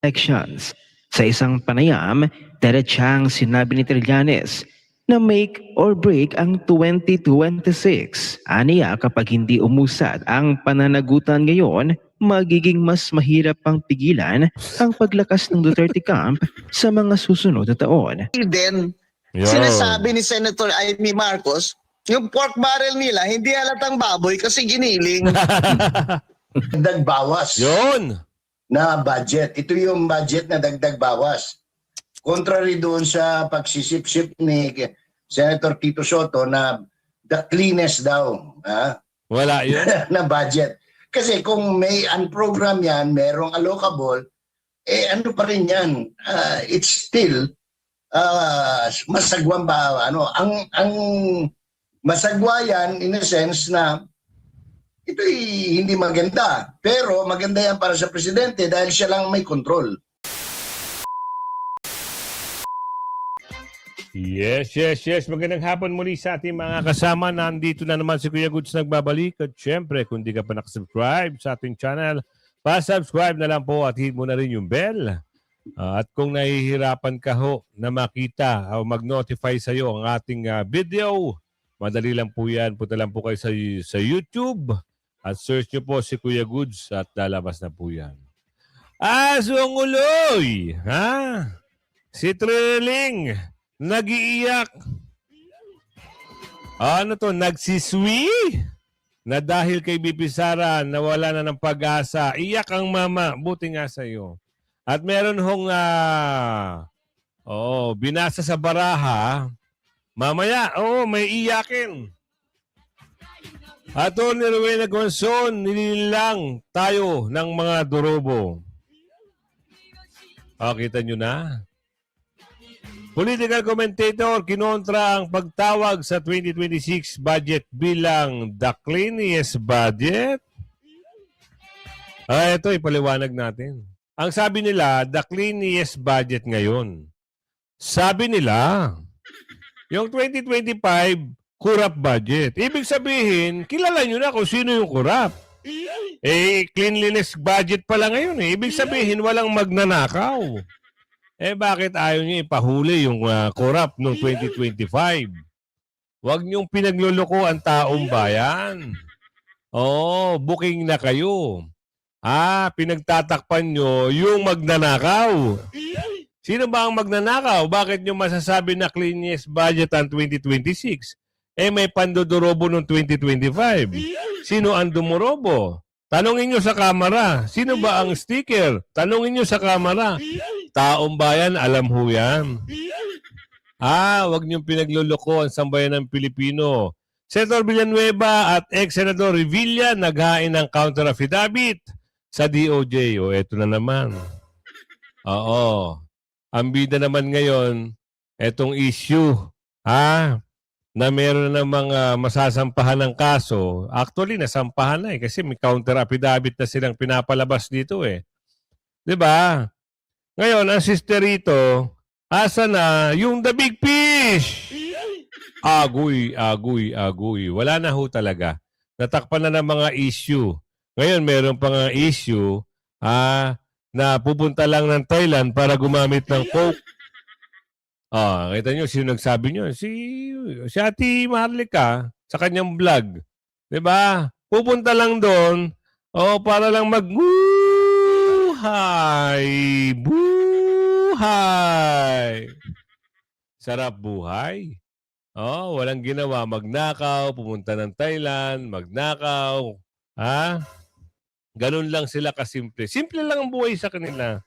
elections. Sa isang panayam, diretsang sinabi ni Trillanes na make or break ang 2026. Aniya kapag hindi umusad ang pananagutan ngayon, magiging mas mahirap pang pigilan ang paglakas ng Duterte camp sa mga susunod na taon. Then, Yo. sinasabi ni Senator Amy Marcos, yung pork barrel nila, hindi halatang baboy kasi giniling. Dagdag bawas Yun. na budget. Ito yung budget na dagdag bawas. Contrary doon sa pagsisip-sip ni Senator Tito Soto na the cleanest daw Wala yun. na budget. Kasi kung may unprogram yan, merong allocable, ano pa rin yan? It's still masagwang ba? Ang masagwa yan in a sense na ito'y hindi maganda. Pero maganda yan para sa presidente dahil siya lang may control. Yes. Magandang hapon muli sa ating mga kasama. Nandito na naman si Kuya Goods nagbabalik. At syempre, kung di ka pa nakasubscribe sa ating channel, pa-subscribe na lang po at hit mo na rin yung bell. At kung nahihirapan ka ho na makita o mag-notify sa iyo ang ating video, madali lang po yan. Punta lang po kayo sa YouTube at search nyo po si Kuya Goods at lalabas na po yan. Asong uloy! Ha? Si Trilling! Nag-iiyak. Ano to? Nagsiswi? Na dahil kay BP Sara nawala na ng pag-asa. Iyak ang mama. Buti nga sa iyo. At meron hong binasa sa baraha. Mamaya, may iyakin. Ato ni Rowena Gonzon, nililang tayo ng mga durobo. Kita nyo na? Political commentator kinontra ang pagtawag sa 2026 budget bilang the cleanest budget. Ito ipaliwanag natin. Ang sabi nila, the cleanest budget ngayon. Sabi nila, yung 2025 corrupt budget. Ibig sabihin, kilala nyo na kung sino yung corrupt. Cleanliness budget pala ngayon. Ibig sabihin, walang magnanakaw. Bakit ayaw niyo ipahuli yung corrupt noong 2025? Huwag niyong pinagluloko ang taong bayan. Booking na kayo. Pinagtatakpan niyo yung magnanakaw. Sino ba ang magnanakaw? Bakit niyo masasabi na cleanest budget ang 2026? May pandodorobo noong 2025. Sino ang dumorobo? Tanungin niyo sa kamera. Sino ba ang sticker? Tanungin niyo sa kamera. Taong bayan, alam ho yan. Wag niyong pinagluloko ang sambayan ng Pilipino. Senator Villanueva at ex-senador Revilla naghain ng counter affidavit sa DOJ. Eto na naman. Ang bida naman ngayon, etong issue, na meron na mga masasampahan ng kaso. Actually, nasampahan na kasi may counter affidavit na silang pinapalabas dito Diba? Ngayon, ang sister rito, asa na yung the big fish? Agoy. Wala na ho talaga. Natakpan na ng mga issue. Ngayon, meron pa nga issue na pupunta lang ng Thailand para gumamit ng coke. Kita nyo, sino nagsabi nyo? Si Ate Marlica sa kanyang vlog. Diba? Pupunta lang doon para lang buhay. Sarap buhay. Walang ginawa. Magnakaw, pumunta ng Thailand, magnakaw. Ganun lang sila kasimple. Simple lang ang buhay sa kanila.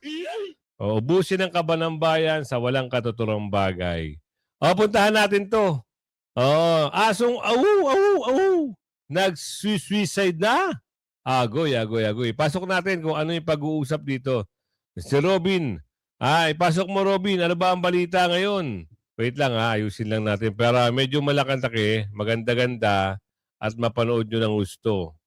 Ubusin ang kaba ng bayan sa walang katuturang bagay. Puntahan natin to. Asong nag-suicide na. Agoy. Pasok natin kung ano yung pag-uusap dito. Mr. Robin. Ipasok mo, Robin. Ano ba ang balita ngayon? Wait lang ayusin lang natin. Pero medyo malakantake, maganda-ganda at mapanood nyo ng gusto.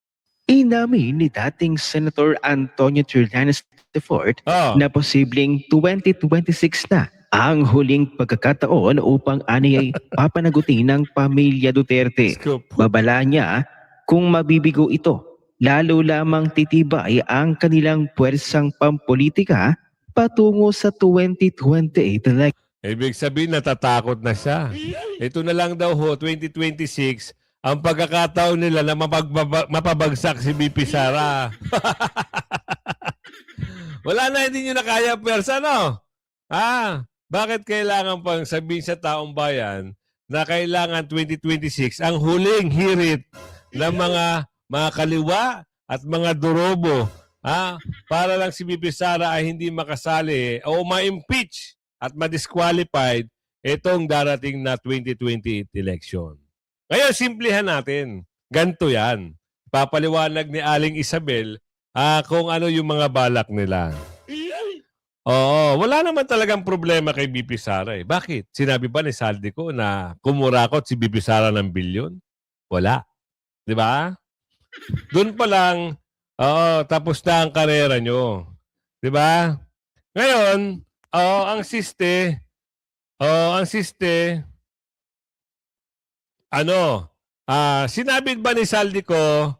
Inamin ni dating Senator Antonio Trillanes IV na posibleng 2026 na ang huling pagkakataon upang aniyay papanagutin ng pamilya Duterte. Babala niya kung mabibigo ito, lalo lamang titibay ang kanilang puwersang pampolitika patungo sa 2028 election. Ibig sabihin, natatakot na siya. Ito na lang daw ho, 2026, ang pagkakataon nila na mapabagsak si BP Sara. Wala na, hindi nyo na kaya pwersa, no? Bakit kailangan pang sabihin sa taong bayan na kailangan 2026 ang huling hirit ng mga kaliwa at mga durobo, para lang si BP Sara ay hindi makasali o ma-impeach at ma-disqualified itong darating na 2028 election. Ngayon, simplihan natin. Ganto yan. Papaliwanag ni Aling Isabel kung ano yung mga balak nila. Oo, wala naman talagang problema kay BP Sara eh. Bakit? Sinabi ba ni Saldico na kumurakot si BP Sara ng bilyon? Wala. Di ba? Doon pa lang, tapos na ang karera nyo. Di ba? Ngayon, ang siste, sinabi ba ni Saldico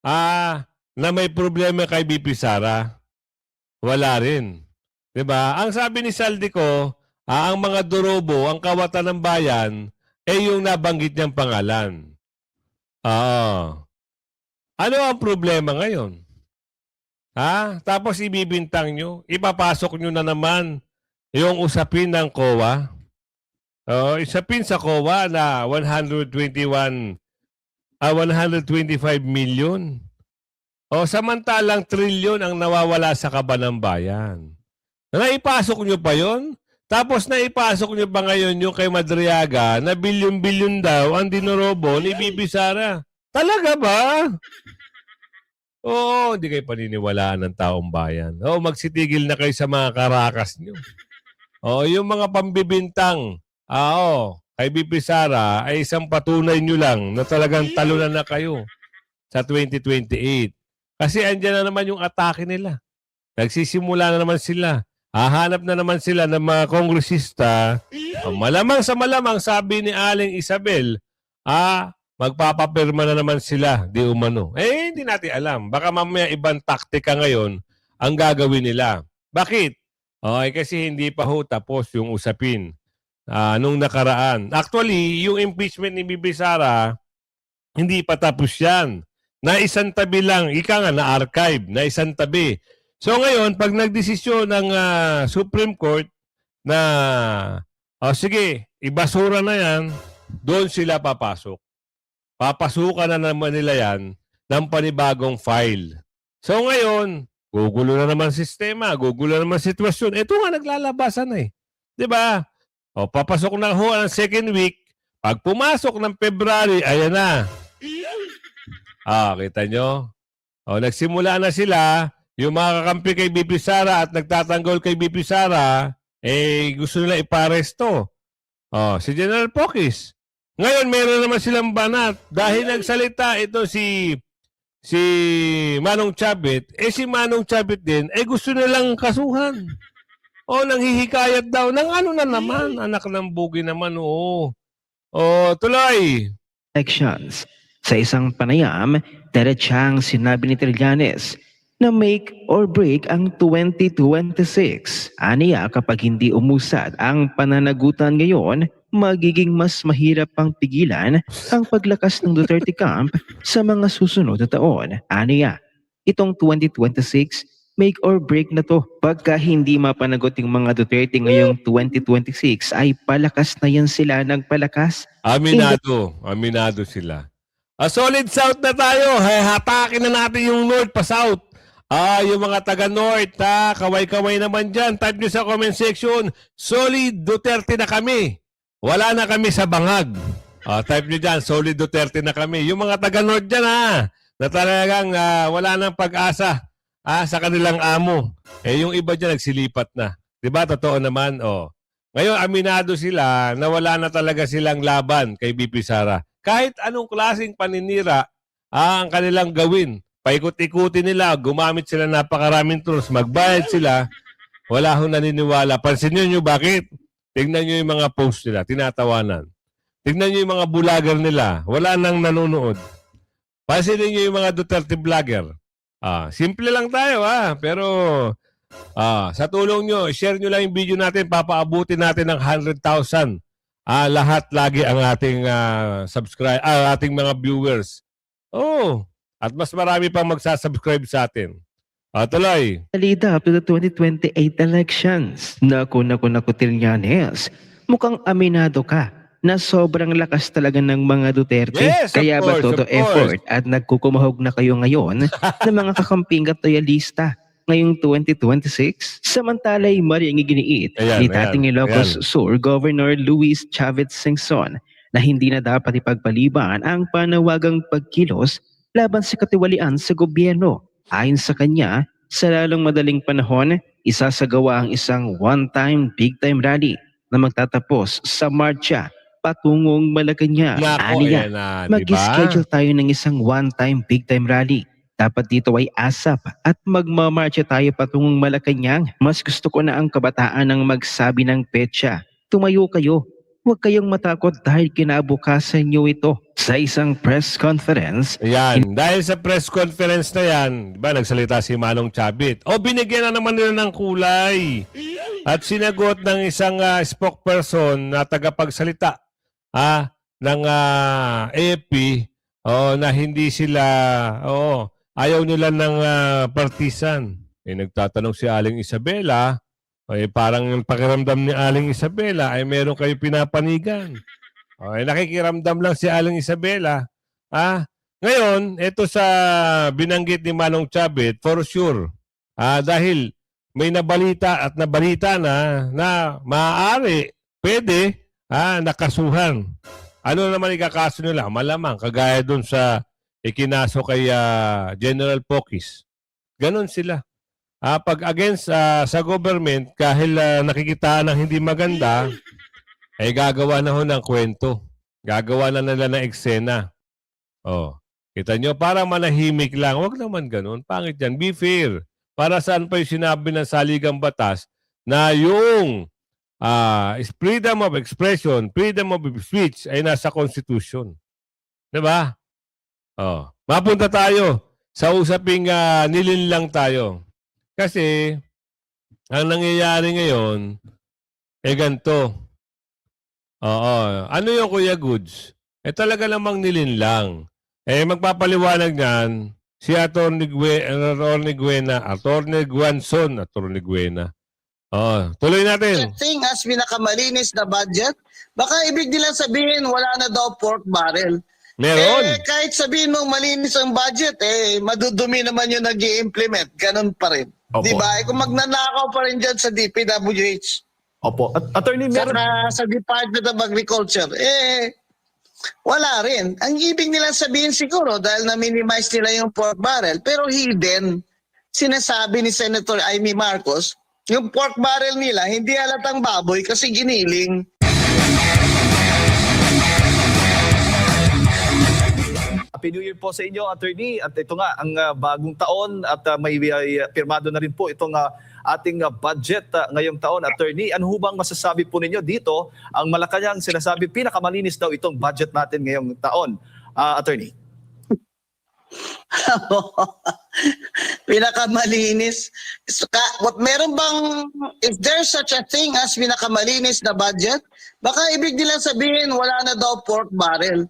na may problema kay BP Sara? Wala rin. Diba? Ang sabi ni Saldico, ang mga durobo, ang kawatan ng bayan, yung nabanggit niyang pangalan. Ano ang problema ngayon? Tapos ibibintang nyo, ipapasok nyo na naman yung usapin ng COA. Isapin sa COA na 125 million. Samantalang trilyon ang nawawala sa kaba ng bayan. Naipasok nyo pa yon? Tapos naipasok nyo pa ngayon yung kay Madriaga na bilyon-bilyon daw ang dinorobo ni BP Sara. Talaga ba? Oo, hindi kayo paniniwalaan ng taong bayan. Magsitigil na kayo sa mga karakas nyo. Yung mga pambibintang, kay BP Sara ay isang patunay nyo lang na talagang talunan na kayo sa 2028. Kasi andyan na naman yung atake nila. Nagsisimula na naman sila. Hahanap na naman sila ng mga kongresista. Malamang sa malamang, sabi ni Aling Isabel, magpapapirma na naman sila, di umano. Hindi natin alam. Baka mamaya ibang taktika ngayon ang gagawin nila. Bakit? Kasi hindi pa ho tapos yung usapin nung nakaraan. Actually, yung impeachment ni BP Sara, hindi pa tapos yan. Na isang tabi lang, na-archive, na isang tabi. So ngayon, pag nagdesisyon ng Supreme Court na, sige, ibasura na yan, doon sila papasok. Papasukan na naman nila yan ng panibagong file. So ngayon, gugulo na naman sistema, gugulo na naman sitwasyon. Ito nga naglalabasan na eh. Diba? Papasok na ho ang second week. Pag pumasok ng February, ayan na. Kita nyo? Nagsimula na sila, yung mga kakampi kay BP Sara at nagtatanggol kay BP Sara, gusto nila iparesto. Si General Pokis. Ngayon, meron naman silang banat. Dahil nagsalita ito si Manong Chabit, si Manong Chabit din, gusto nilang kasuhan. Nanghihikayat daw. Nang ano na naman? Anak ng bugi naman, oo. Tuloy. Elections. Sa isang panayam, diretsang sinabi ni Trillanes na make or break ang 2026. Aniya kapag hindi umusad ang pananagutan ngayon, magiging mas mahirap pang pigilan ang paglakas ng Duterte camp sa mga susunod na taon. Aniya, itong 2026, make or break na to. Pagka hindi mapanagot yung mga Duterte ngayong 2026, ay palakas na yan sila nagpalakas. Aminado sila. Solid South na tayo. Hatakin na natin yung North pa South. Yung mga taga-North, kaway-kaway naman dyan. Type nyo sa comment section, Solid Duterte na kami. Wala na kami sa bangag. Type nyo dyan, Solid Duterte na kami. Yung mga taga-North dyan, na talagang wala nang pag-asa sa kanilang amo. Yung iba dyan nagsilipat na. Diba? Totoo naman. Ngayon, aminado sila na wala na talaga silang laban kay BP Sara. Kahit anong klaseng paninira ang kanilang gawin. Paikot-ikutin nila, gumamit sila napakaraming tools, magbayad sila, wala hong naniniwala. Pansinin nyo bakit? Tignan nyo yung mga post nila, tinatawanan. Tignan nyo yung mga vlogger nila, wala nang nanonood. Pansinin nyo yung mga Duterte vlogger. Simple lang tayo pero Sa tulong nyo, share nyo lang yung video natin, papaabutin natin ng 100,000. Lahat lagi ang ating ating mga viewers. At mas marami pang magsasubscribe sa atin. Tuloy. Lead up to the 2028 elections. Naku, Trillanes. Mukhang aminado ka na sobrang lakas talaga ng mga Duterte. Yes, of Kaya ba course, todo of course. effort at nagkukumahog na kayo ngayon ng mga kakamping at loyalista ngayong 2026? Samantala'y mali ang iginiit ni dating Ilocos Sur Governor Luis Chavez Singson na hindi na dapat ipagpaliban ang panawagang pagkilos laban sa katiwalian sa gobyerno. Ayon sa kanya, sa lalong madaling panahon, isasagawa ang isang one-time, big-time rally na magtatapos sa marcha patungong Malacanang. Aniya, mag-schedule tayo ng isang one-time, big-time rally. Dapat dito ay asap at magmamarcha tayo patungong Malacanang. Mas gusto ko na ang kabataan ang magsabi ng petsa. Tumayo kayo. Huwag kayong matakot dahil kinabukasan nyo ito. Sa isang press conference, Yan. Dahil sa press conference na yan, di ba, nagsalita si Manong Chavit. Binigyan na naman nila ng kulay. At sinagot ng isang spokesperson na tagapagsalita ng AFP na hindi sila, ayaw nila ng partisan. Nagtatanong si Aling Isabela, parang yung pakiramdam ni Aling Isabela ay meron kayo pinapanigan. Nakikiramdam lang si Aling Isabela. Ngayon, ito sa binanggit ni Manong Chavit, for sure. Dahil may nabalita at nabalita na maaari, pwede, nakasuhan. Ano naman ikakaso nila? Malamang, kagaya dun sa ikinaso kay General Pokis. Ganon sila. Pag against sa government, kahit nakikitaan ng hindi maganda, ay gagawa na ho ng kwento. Gagawa na nila ng eksena. Kita nyo, para manahimik lang. Huwag naman ganun. Pangit yan. Be fair. Para saan pa yung sinabi ng saligang batas na yung freedom of expression, freedom of speech ay nasa Constitution. Diba? Mapunta tayo sa usaping nilinlang tayo. Kasi, ang nangyayari ngayon, ganito. Ano yung Kuya Goods? Talaga namang nilinlang. Magpapaliwanag niyan si Atty. Guanzon. Tuloy natin. Thing as pinakamalinis na budget, baka ibig nilang sabihin wala na daw pork barrel. Meron. Kahit sabihin mong malinis ang budget, madudumi naman yung nag-i-implement. Ganun pa rin. Opo. Diba? Kung magnanakaw pa rin dyan sa DPWH. Opo. Attorney, meron... Sa Department of Agriculture, wala rin. Ang ibig nilang sabihin siguro dahil na-minimize nila yung pork barrel, pero hidden, sinasabi ni Senator Amy Marcos, yung pork barrel nila, hindi halatang baboy kasi giniling. Happy New Year po sa inyo, Attorney. At ito nga, ang bagong taon at may pirmado na rin po itong ating budget ngayong taon, Attorney. Ano bang masasabi po ninyo dito? Ang Malacanang sinasabi, pinakamalinis daw itong budget natin ngayong taon, Attorney. Pinakamalinis. Meron bang, if there's such a thing as pinakamalinis na budget, baka ibig nilang sabihin wala na daw pork barrel.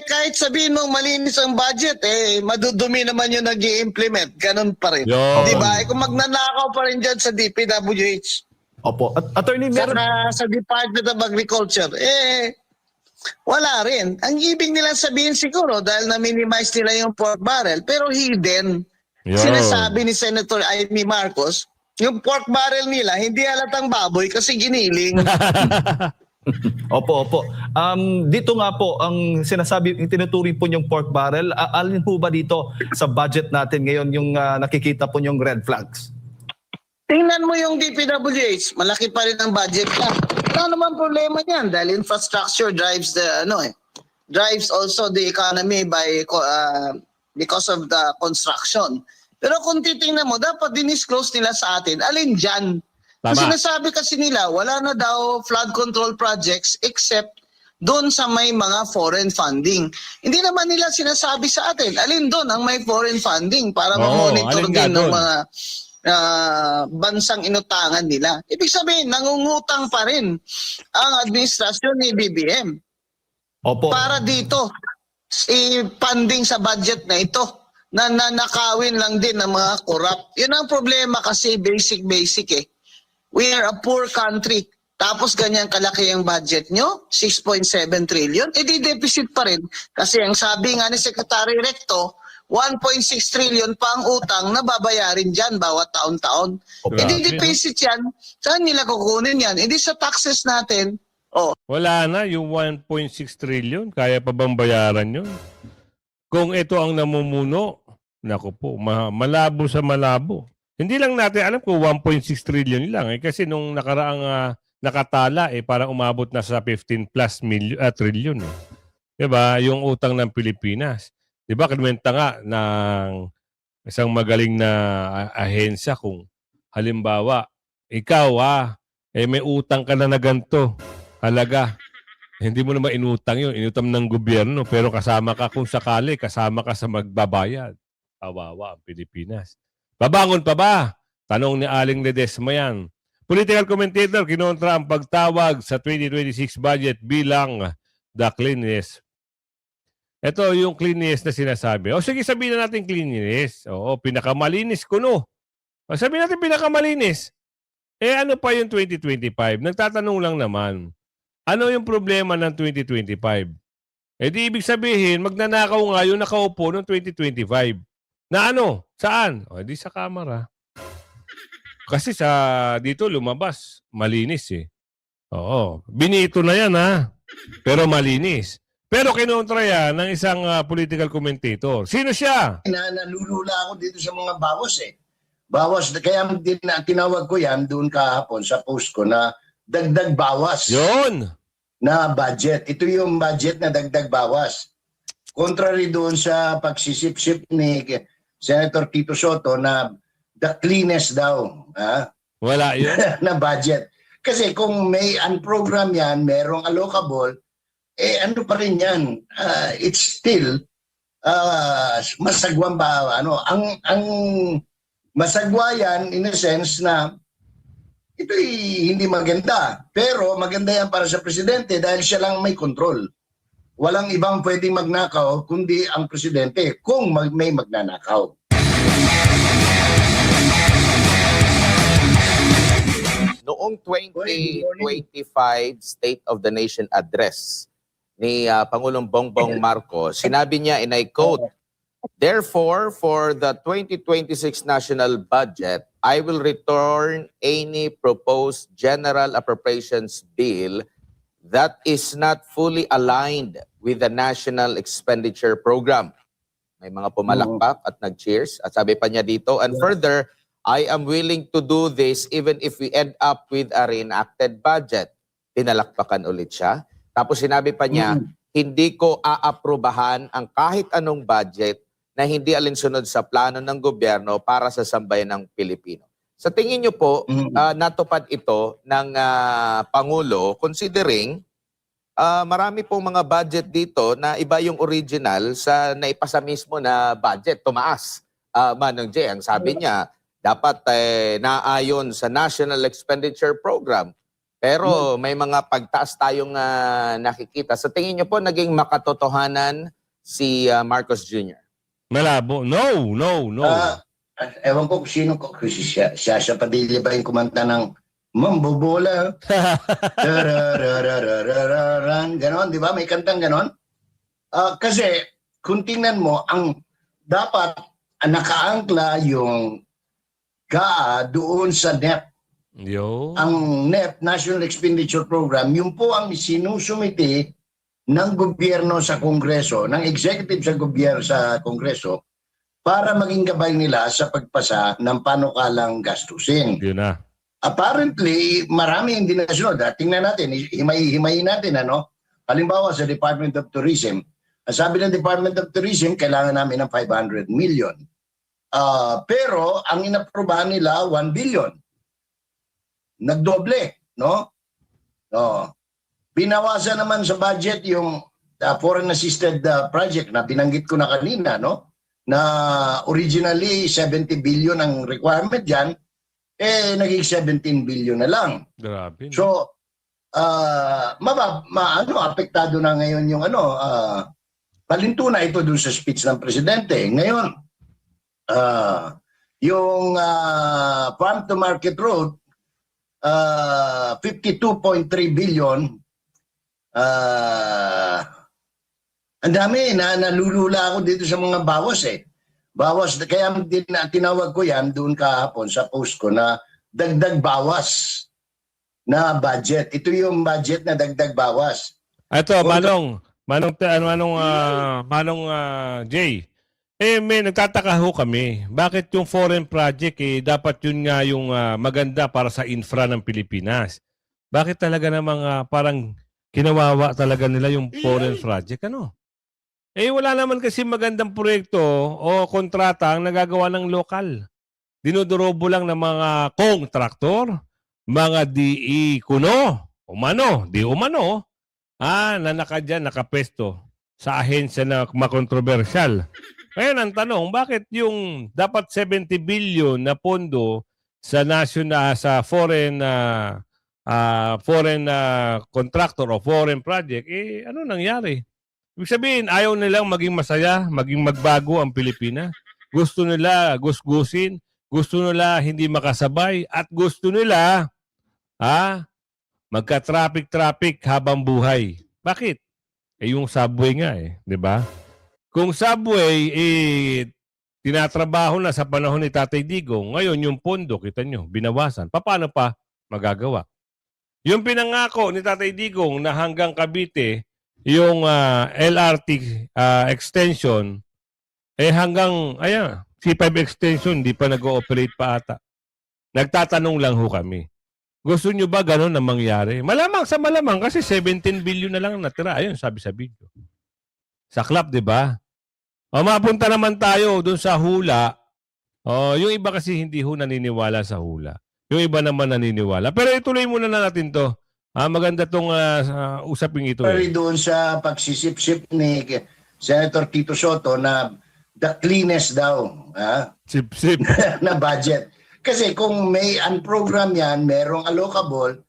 Kahit sabihin mong malinis ang budget, madudumi naman yung nag-i-implement. Ganun pa rin. Diba? Kung magnanakaw pa rin dyan sa DPWH. Opo. Attorney, meron... Sa Department of Agriculture, wala rin. Ang ibig nilang sabihin siguro dahil na-minimize nila yung pork barrel, pero hidden. Sinasabi ni Senator Amy Marcos, yung pork barrel nila, hindi halatang baboy kasi giniling. Opo. Dito nga po, ang sinasabi, yung tinuturing po yung pork barrel, alin po ba dito sa budget natin ngayon yung nakikita po yung red flags? Tingnan mo yung DPWH, malaki pa rin ang budget niya. Ano naman problema niyan? Dahil infrastructure drives drives also the economy because of the construction. Pero kung titingnan mo, dapat dinisclose nila sa atin, alin dyan? Kasi sinasabi kasi nila, wala na daw flood control projects except doon sa may mga foreign funding. Hindi naman nila sinasabi sa atin, alin doon ang may foreign funding para ma-monitor din ng mga bansang inutangan nila. Ibig sabihin, nangungutang pa rin ang administrasyon ni BBM Opo. para dito i-funding sa budget na ito na nanakawin lang din ng mga corrupt. Yun ang problema kasi basic eh. We are a poor country. Tapos ganyan kalaki ang budget nyo, 6.7 trillion, di deficit pa rin. Kasi ang sabi nga ni Secretary Recto, 1.6 trillion pa ang utang na babayarin dyan bawat taon-taon. Grabe, Di deficit yan. Saan nila kukunin yan? Hindi sa taxes natin. Wala na yung 1.6 trillion. Kaya pa bang bayaran yun? Kung ito ang namumuno, naku po, malabo sa malabo. Hindi lang natin alam kung 1.6 trillion lang. Kasi nung nakaraang nakatala, parang umabot na sa 15 plus trillion. Diba? Yung utang ng Pilipinas. Diba? Kinuwenta nga ng isang magaling na ahensya kung halimbawa, ikaw may utang ka na ganito. Halaga. Hindi mo naman inutang yun. Inutang ng gobyerno. Pero kasama ka kung sakali, kasama ka sa magbabayad. Kawawa ang Pilipinas. Babangon pa ba? Tanong ni Aling Ledesma yan. Political commentator, kinontra ang pagtawag sa 2026 budget bilang the cleanliness. Ito yung cleanliness na sinasabi. O sige, sabihin na natin cleanliness. Oo, pinakamalinis kuno. O sabihin natin pinakamalinis. Ano pa yung 2025? Nagtatanong lang naman. Ano yung problema ng 2025? Di ibig sabihin, magnanakaw nga yung nakaupo ng 2025. Na ano? Saan? Di sa kamera. Kasi dito lumabas, malinis Oo. Binito na yan Pero malinis. Pero kinontra yan ng isang political commentator. Sino siya? Nalulula ako dito sa mga bawas Bawas, kaya tinawag ko yan doon kahapon sa post ko na dagdag bawas Yun. na budget. Ito yung budget na dagdag bawas. Contrary doon sa pagsisip-sip ni Senator Tito Soto na the cleanest daw Wala yun. na budget. Kasi kung may unprogram yan, merong allocable, ano pa rin yan? It's still masagwang ba? Ang masagwa yan in a sense na ito'y hindi maganda. Pero maganda yan para sa presidente dahil siya lang may control. Walang ibang pwedeng magnakaw kundi ang presidente kung may magnanakaw. Noong 2025 State of the Nation Address ni Pangulong Bongbong Marcos, sinabi niya, and I quote, "Therefore, for the 2026 national budget, I will return any proposed general appropriations bill that is not fully aligned with the national expenditure program." May mga pumalakpak at nag-cheers. At sabi pa niya dito, and further, I am willing to do this even if we end up with a reenacted budget. Tinalakpakan ulit siya. Tapos sinabi pa niya, hindi ko aaprubahan ang kahit anong budget na hindi alinsunod sa plano ng gobyerno para sa sambayan ng Pilipino. Sa tingin niyo po, natupad ito ng Pangulo considering marami pong mga budget dito na iba yung original sa naipasa mismo na budget. Tumaas, Manong J. Ang sabi niya, dapat naayon sa National Expenditure Program. Pero may mga pagtaas tayong nakikita. Sa tingin niyo po, naging makatotohanan si Marcos Jr.? Malabo. No. Ewan ko kung sino ko. Kasi siya Padilla ba yung kumanta ng Mambobola? Ganon, di ba? May kantang ganon. Kasi kung tingnan mo, ang dapat nakaangkla yung GAA doon sa NEP. Ang NEP, National Expenditure Program, yun po ang sinusumiti ng gobyerno sa Kongreso, ng executive sa gobyerno sa Kongreso, para maging gabay nila sa pagpasa ng panukalang gastusin. Yun na. Apparently, marami hindi nasunod. Tingnan natin, himay-himayin natin. Halimbawa sa Department of Tourism, ang sabi ng Department of Tourism, kailangan namin ng 500 million. Pero ang inaprubahan nila, 1 billion. Nagdoble, no? Binawasan naman sa budget yung foreign assisted project na binanggit ko na kanina, no? na originally 70 billion ang requirement dyan, naging 17 billion na lang. Grabe. No? So, apektado na ngayon yung palintuna ito dun sa speech ng presidente. Ngayon, yung farm to market road, 52.3 billion, ang dami, nalulula ako dito sa mga bawas eh. Bawas, kaya tinawag ko yan doon kahapon sa post ko na dagdag bawas na budget. Ito yung budget na dagdag bawas. Ito, Manong Jay. May nagtataka ho kami. Bakit yung foreign project dapat yun nga yung maganda para sa infra ng Pilipinas? Bakit talaga namang parang kinawawa talaga nila yung foreign project? Ano? Wala naman kasi magandang proyekto o kontrata ang nagagawa ng lokal. Dinodorobo lang ng mga kontraktor, mga DE kuno, umano, di umano, na nakadyan, nakapesto sa ahensya na makontrobersyal. Ngayon ang tanong, bakit yung dapat 70 billion na pondo sa sa foreign contractor o foreign project, ano nangyari? Ibig sabihin, ayaw nilang maging masaya, maging magbago ang Pilipinas. Gusto nila gusgusin, gusto nila hindi makasabay, at gusto nila magka-traffic habang buhay. Bakit? Yung subway nga di ba? Kung subway, tinatrabaho na sa panahon ni Tatay Digong, ngayon yung pondo, kita nyo, binawasan. Paano pa magagawa? Yung pinangako ni Tatay Digong na hanggang Cavite, yung LRT extension, hanggang, C5 extension, di pa nag-ooperate pa ata. Nagtatanong lang ho kami. Gusto nyo ba ganun na mangyari? Malamang sa malamang kasi 17 billion na lang natira. Ayun, sabi sa video. Sa club, di ba? Mapunta naman tayo dun sa hula. Yung iba kasi hindi ho naniniwala sa hula. Yung iba naman naniniwala. Pero ituloy muna na natin to. Maganda tong usaping ito. Pero doon sa pagsisip-sip ni Senator Tito Soto na the cleanest daw Sip-sip. na budget. Kasi kung may unprogram yan, merong allocable,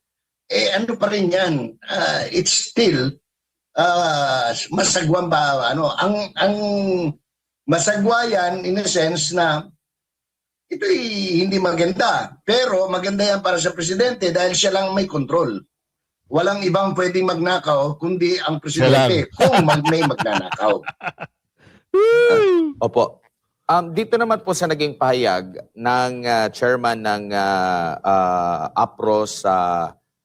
ano pa rin yan? It's still masagwan pa. Ang masagwa yan in a sense na ito'y hindi maganda. Pero maganda yan para sa presidente dahil siya lang may control. Walang ibang pwedeng magnakaw kundi ang presidente kung may magnanakaw. Opo. Dito naman po sa naging pahayag ng chairman ng APRO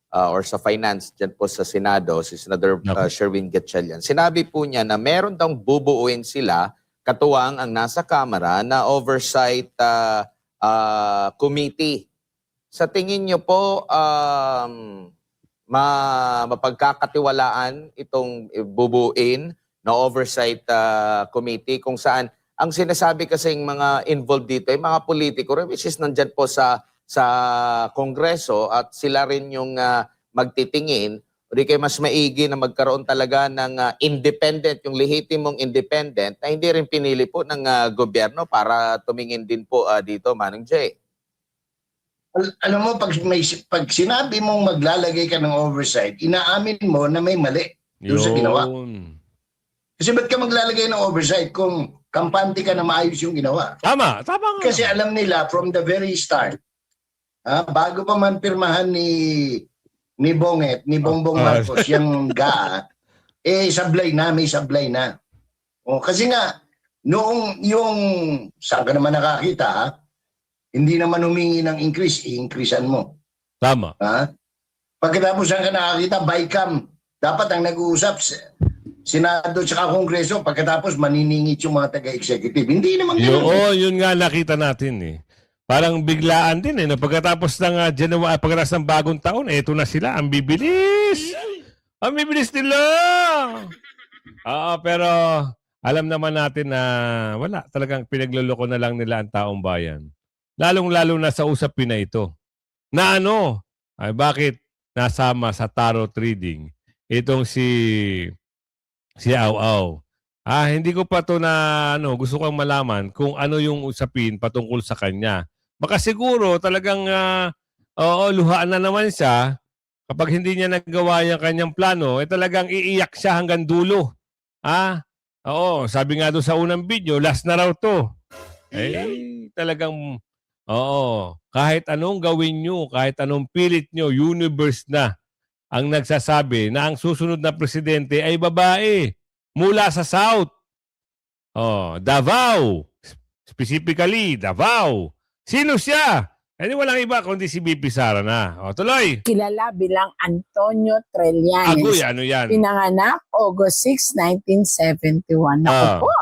or sa finance dyan po sa Senado, si Senator Sherwin Gatchalian. Sinabi po niya na meron daw bubuuin sila, katuwang ang nasa Kamara, na oversight committee. Sa tingin niyo po, mapagkakatiwalaan itong bubuin na oversight committee kung saan ang sinasabi kasing mga involved dito ay mga politiko which is nandyan po sa Kongreso at sila rin yung magtitingin o di kayo mas maigi na magkaroon talaga ng independent, yung lehitimong independent na hindi rin pinili po ng gobyerno para tumingin din po dito, Manong Jay. Alam mo, pag sinabi mong maglalagay ka ng oversight, inaamin mo na may mali doon sa ginawa. Kasi ba't ka maglalagay ng oversight kung kampante ka na maayos yung ginawa? Tama nga. Kasi alam nila from the very start, bago pa man pirmahan ni Bongbong Marcos, yung GAA, sablay na, may sablay na. Kasi nga, noong yung, saan ka naman nakakita, hindi naman humingi ng increase, i-increasean mo. Tama. Pagkatapos saan ka nakakita, BICAM, dapat ang nag-uusap, Senado at Kongreso, pagkatapos maniningit yung mga taga-executive. Hindi naman gano'n. Yun nga nakita natin Parang biglaan din na pagkatapos ng pagkatapos ng bagong taon, eto na sila, ang bibilis. Ang bibilis nila. Pero alam naman natin na wala, talagang pinagluloko na lang nila ang taong bayan. Lalong-lalo na sa usapin na ito. Na bakit nasama sa tarot reading itong si Au Au Hindi ko pa to na gusto kong malaman kung ano yung usapin patungkol sa kanya. Baka siguro talagang oo, luhaan na naman siya kapag hindi niya nagawa yung kanyang plano, talagang iiyak siya hanggang dulo. Oo, sabi nga doon sa unang video, last na raw to. Talagang oo, kahit anong gawin nyo, kahit anong pilit nyo, universe na ang nagsasabi na ang susunod na presidente ay babae mula sa South. Davao. Specifically, Davao. Sino siya? Walang iba kundi si BP Sara na. Tuloy. Kilala bilang Antonio Agoy, Trillanes. ano yan? Pinanganak August 6, 1971. Naku Ah. po.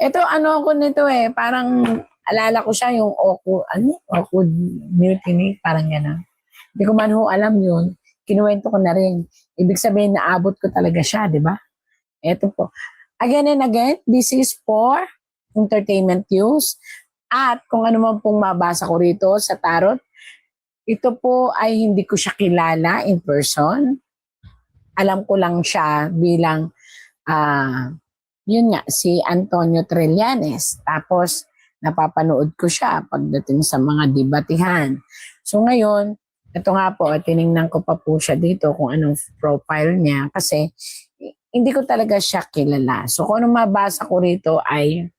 Ito, ano ko nito parang alala ko siya yung Oku Mutiny, parang gano'n. Hindi ko man ho alam yun. Kinuwento ko na rin. Ibig sabihin, naabot ko talaga siya, di ba? Ito po. Again and again, this is for entertainment use. At kung ano man pong mabasa ko rito sa tarot, ito po ay hindi ko siya kilala in person. Alam ko lang siya bilang, yun nga, si Antonio Trillanes. Tapos, napapanood ko siya pagdating sa mga debatihan. So ngayon, ito nga po, tiningnan ko pa po siya dito kung anong profile niya kasi hindi ko talaga siya kilala. So kung anong mabasa ko rito ay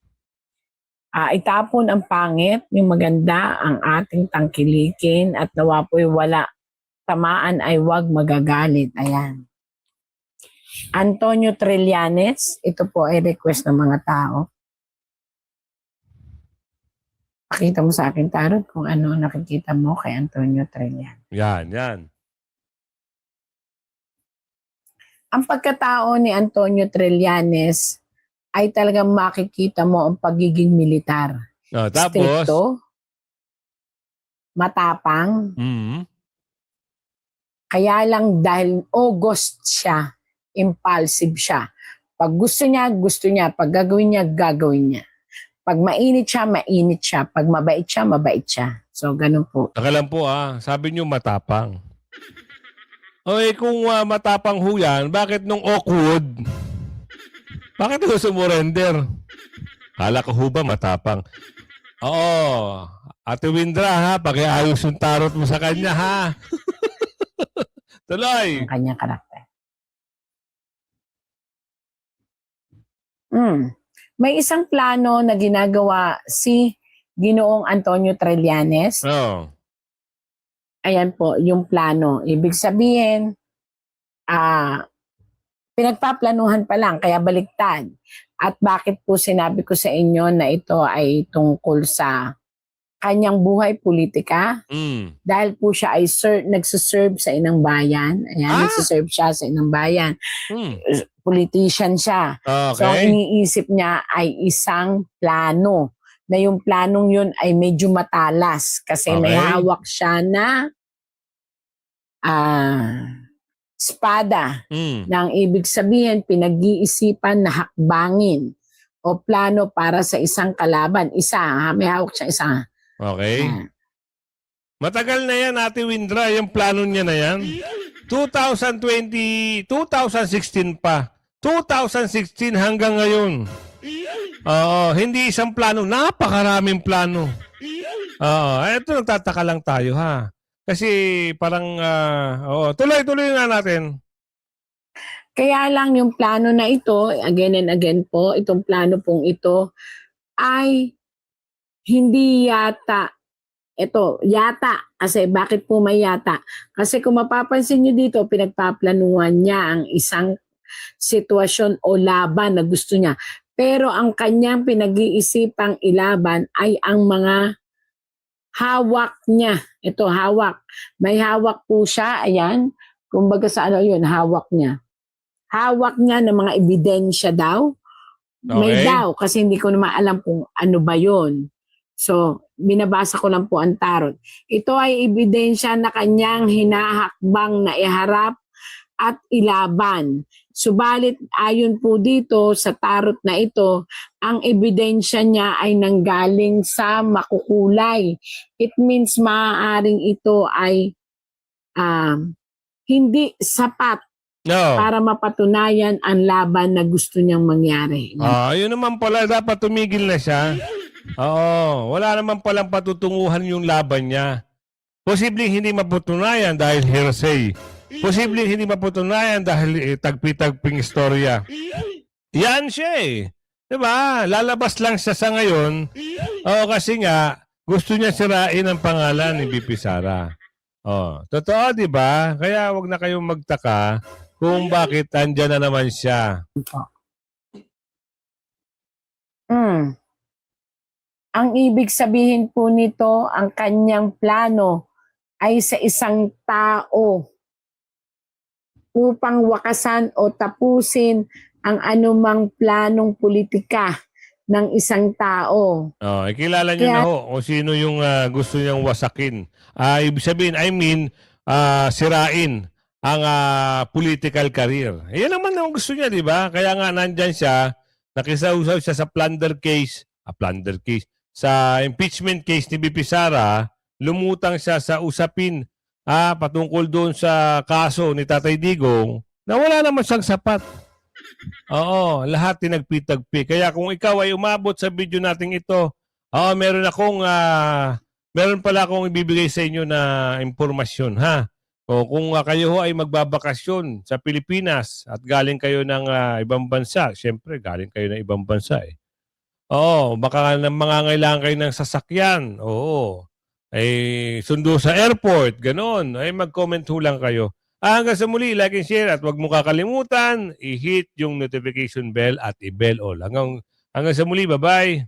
itapon ang pangit, yung maganda ang ating tangkilikin at nawa po'y wala. Tamaan ay wag magagalit. Ayan. Antonio Trillanes, ito po ay request ng mga tao. Pakita mo sa akin, Tarot, kung ano nakikita mo kay Antonio Trillanes. Yan. Ang pagkatao ni Antonio Trillanes ay talagang makikita mo ang pagiging militar. Tapos, Stricto, matapang, kaya lang dahil August siya, impulsive siya. Pag gusto niya. Pag gagawin niya. Pag mainit siya, mainit siya. Pag mabait siya, mabait siya. So, ganun po. taka lang po sabi niyo matapang. Kung matapang ho yan, bakit nung awkward? Bakit ho sumurrender? Kala ko ho ba matapang? Oo. Ate Windra pakiayos yung tarot mo sa kanya ha. Tuloy. Ang kanyang karakter. May isang plano na ginagawa si Ginoong Antonio Trillanes. Ayan po, yung plano. Ibig sabihin, pinagpaplanuhan pa lang, kaya baliktad. At bakit po sinabi ko sa inyo na ito ay tungkol sa kanyang buhay politika? Dahil po siya ay nagsiserve sa inang bayan. Ayan, nagsiserve siya sa inang bayan. Politician siya. Okay. So, ang iniisip niya ay isang plano. Na yung planong yun ay medyo matalas. Kasi may hawak siya na espada. Na ang ibig sabihin, pinag-iisipan na hakbangin o plano para sa isang kalaban. May hawak siya isa. Okay. Matagal na yan, Ate Windra, yung plano niya na yan. 2016 pa. 2016 hanggang ngayon. Hindi isang plano, napakaraming plano. Ito nagtataka lang tayo ha. Kasi parang, tuloy-tuloy nga natin. Kaya lang yung plano na ito, again and again po, itong plano pong ito, ay hindi yata, kasi bakit po may yata? Kasi kung mapapansin nyo dito, pinagpaplanuhan niya ang isang sitwasyon o laban na gusto niya. Pero ang kanyang pinag-iisipang ilaban ay ang mga hawak niya. Ito, hawak. May hawak po siya, ayan. Kumbaga sa yun, hawak niya. Hawak niya ng mga ebidensya daw. May daw, kasi hindi ko naman alam kung ano ba yun. So, binabasa ko lang po ang tarot. Ito ay ebidensya na kanyang hinahakbang na iharap at ilaban. Subalit ayon po dito sa tarot na ito, ang ebidensya niya ay nanggaling sa makukulay. It means maaaring ito ay hindi sapat No. para mapatunayan ang laban na gusto niyang mangyari. Yun naman pala, dapat tumigil na siya. Oo, wala naman palang patutunguhan yung laban niya. Posibleng hindi mapatunayan dahil hearsay. Posibleng hindi mapatunayan dahil tagpi-tagping istorya. Yan siya eh. Diba? Lalabas lang siya sa ngayon. Kasi nga, gusto niya sirain ang pangalan ni BP Sara. Totoo, diba? Kaya wag na kayong magtaka kung bakit andyan na naman siya. Ang ibig sabihin po nito, ang kanyang plano ay sa isang tao upang wakasan o tapusin ang anumang planong politika ng isang tao. Kilala niyo na ho kung sino yung gusto niyang wasakin. Ibig sabihin, sirain ang political career. Yan naman ang gusto niya, di ba? Kaya nga nandyan siya, nakisausap siya sa sa impeachment case ni BP Sara, lumutang siya sa usapin patungkol doon sa kaso ni Tatay Digong na wala naman siyang sapat. Lahat tinagpi-tagpi. Kaya kung ikaw ay umabot sa video nating ito, meron pala akong ibibigay sa inyo na impormasyon, ha? Kung kayo ho ay magbabakasyon sa Pilipinas at galing kayo ng ibang bansa, syempre galing kayo ng ibang bansa eh. Baka mangangailangan kayo ng sasakyan. Ay sundo sa airport, ganon. Ay mag-comment ho lang kayo. Hanggang sa muli, like and share at huwag mo kakalimutan, i-hit yung notification bell at i-bell all. Hanggang sa muli, bye-bye.